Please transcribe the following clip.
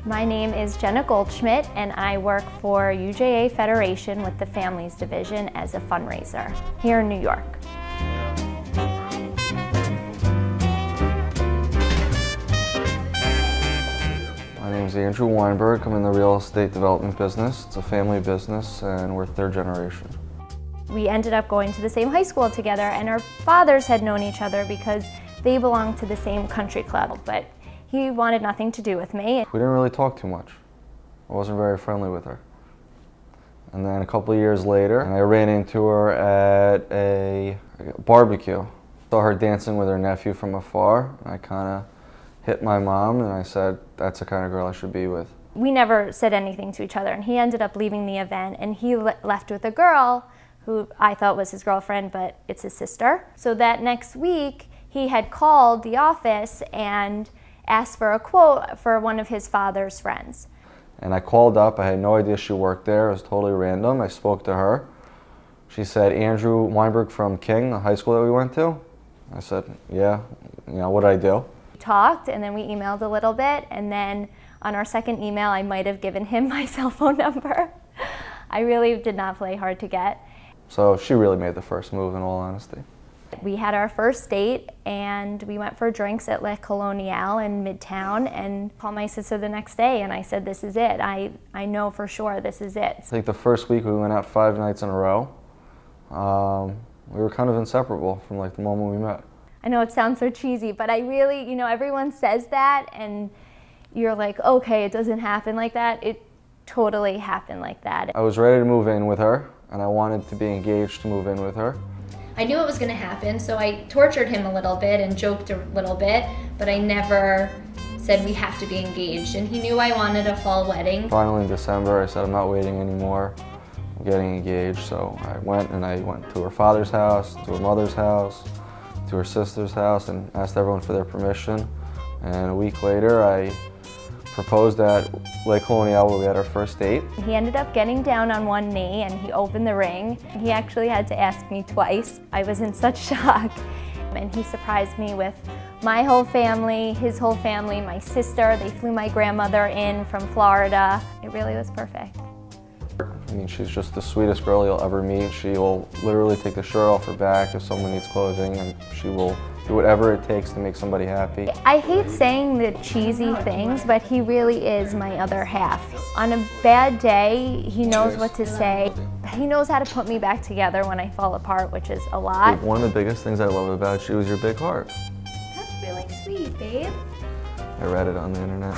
My name is Jenna Goldschmidt, and I work for UJA Federation with the Families Division as a fundraiser here in New York. My name is Andrew Weinberg. I'm in the real estate development business. It's a family business, and we're third generation. We ended up going to the same high school together, and our fathers had known each other because they belonged to the same country club, but he wanted nothing to do with me. We didn't really talk too much. I wasn't very friendly with her. And then a couple of years later, I ran into her at a barbecue. Saw her dancing with her nephew from afar. I kind of hit my mom, and I said, that's the kind of girl I should be with. We never said anything to each other, and he ended up leaving the event, and he left with a girl who I thought was his girlfriend, but it's his sister. So that next week, he had called the office and asked for a quote for one of his father's friends. And I called up. I had no idea she worked there. It was totally random. I spoke to her. She said, Andrew Weinberg from King, the high school that we went to. I said, yeah, what did I do? We talked, and then we emailed a little bit, and then on our second email, I might have given him my cell phone number. I really did not play hard to get. So she really made the first move, in all honesty. We had our first date, and we went for drinks at Le Colonial in Midtown, and called my sister the next day, and I said, this is it. I know for sure this is it. I think the first week we went out 5 nights in a row. We were kind of inseparable from the moment we met. I know it sounds so cheesy, but I really, everyone says that, and you're like, okay, it doesn't happen like that. It totally happened like that. I was ready to move in with her, and I wanted to be engaged to move in with her. I knew it was going to happen, so I tortured him a little bit and joked a little bit, but I never said we have to be engaged, and he knew I wanted a fall wedding. Finally in December, I said, I'm not waiting anymore. I'm getting engaged, so I went to her father's house, to her mother's house, to her sister's house, and asked everyone for their permission. And a week later, I proposed at Le Colonial where we had our first date. He ended up getting down on one knee, and he opened the ring. He actually had to ask me twice. I was in such shock. And he surprised me with my whole family, his whole family, my sister. They flew my grandmother in from Florida. It really was perfect. I mean, she's just the sweetest girl you'll ever meet. She will literally take the shirt off her back if someone needs clothing, and she will do whatever it takes to make somebody happy. I hate saying the cheesy things, but he really is my other half. On a bad day, he knows what to say. He knows how to put me back together when I fall apart, which is a lot. One of the biggest things I love about you is your big heart. That's really sweet, babe. I read it on the internet.